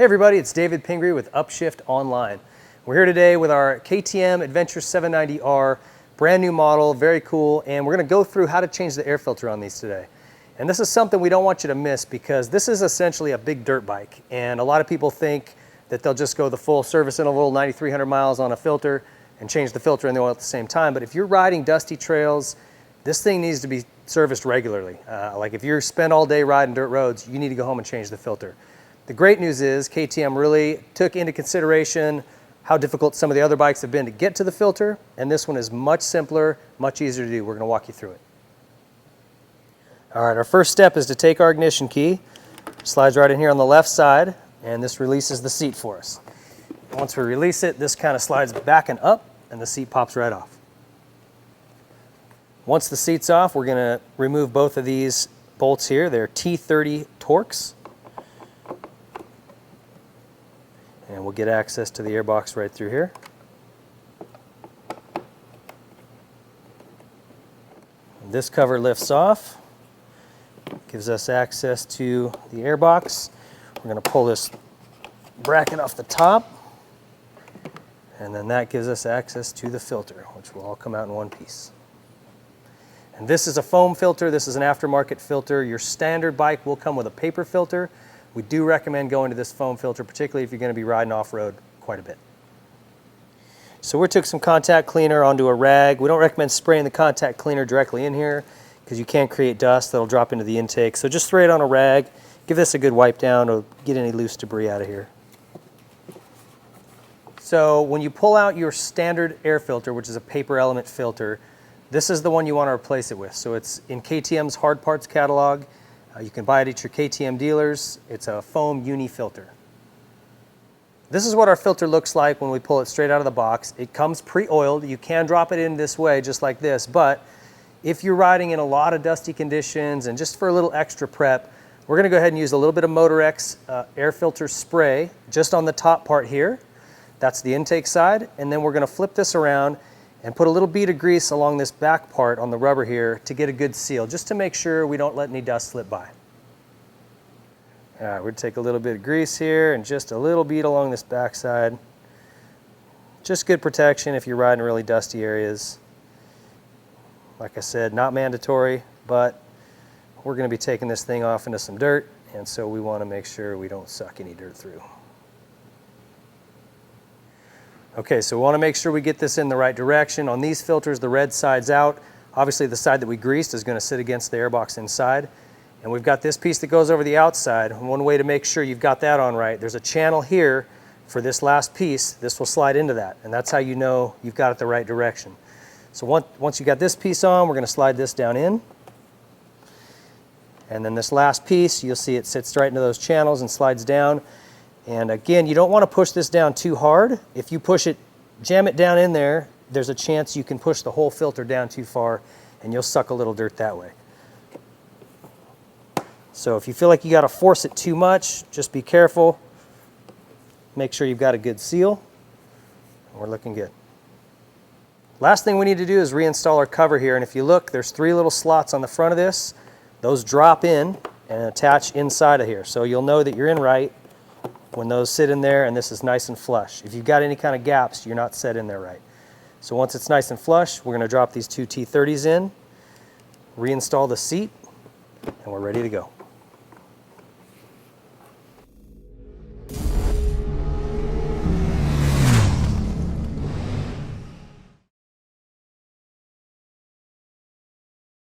Hey everybody, it's David Pingree with Upshift Online. We're here today with our KTM Adventure 790R, brand new model, very cool, and we're going to go through how to change the air filter on these today. And this is something we don't want you to miss because this is essentially a big dirt bike, and a lot of people think that they'll just go the full service interval, 9,300 miles on a filter, and change the filter and the oil at the same time. But if you're riding dusty trails, this thing needs to be serviced regularly. Like if you spend all day riding dirt roads, you need to go home and change the filter. The great news is KTM really took into consideration how difficult some of the other bikes have been to get to the filter, and this one is much simpler, much easier to do. We're going to walk you through it. All right, our first step is to take our ignition key, slides right in here on the left side, and this releases the seat for us. Once we release it, this kind of slides back and up, and the seat pops right off. Once the seat's off, we're going to remove both of these bolts here. They're T30 Torx. And we'll get access to the airbox right through here. And this cover lifts off, gives us access to the airbox. We're going to pull this bracket off the top, and then that gives us access to the filter, which will all come out in one piece. And this is a foam filter. This is an aftermarket filter. Your standard bike will come with a paper filter. We do recommend going to this foam filter, particularly if you're going to be riding off-road quite a bit. So we took some contact cleaner onto a rag. We don't recommend spraying the contact cleaner directly in here because you can create dust that'll drop into the intake. So just spray it on a rag. Give this a good wipe down to get any loose debris out of here. So when you pull out your standard air filter, which is a paper element filter, this is the one you want to replace it with. So it's in KTM's hard parts catalog. You can buy it at your KTM dealers. It's a foam uni filter. This is what our filter looks like when we pull it straight out of the box. It comes pre-oiled. You can drop it in this way, just like this, but if you're riding in a lot of dusty conditions and just for a little extra prep, we're going to go ahead and use a little bit of Motorex air filter spray just on the top part here. That's the intake side, and then we're going to flip this around and put a little bead of grease along this back part on the rubber here to get a good seal, just to make sure we don't let any dust slip by. All right, we're going to take a little bit of grease here and just a little bead along this back side. Just good protection if you're riding really dusty areas. Like I said, not mandatory, but we're going to be taking this thing off into some dirt, and so we want to make sure we don't suck any dirt through. Okay, so we want to make sure we get this in the right direction. On these filters, the red side's out. Obviously, the side that we greased is going to sit against the airbox inside. And we've got this piece that goes over the outside. And one way to make sure you've got that on right, there's a channel here for this last piece. This will slide into that, and that's how you know you've got it the right direction. So once you got this piece on, we're going to slide this down in. And then this last piece, you'll see it sits right into those channels and slides down. And again, you don't want to push this down too hard. If you push it, jam it down in there, there's a chance you can push the whole filter down too far and you'll suck a little dirt that way. So if you feel like you got to force it too much, just be careful. Make sure you've got a good seal. We're looking good. Last thing we need to do is reinstall our cover here. And if you look, there's 3 little slots on the front of this. Those drop in and attach inside of here. So you'll know that you're in right when those sit in there and this is nice and flush. If you've got any kind of gaps, you're not set in there right. So once it's nice and flush, we're going to drop these 2 T30s in, reinstall the seat, and we're ready to go.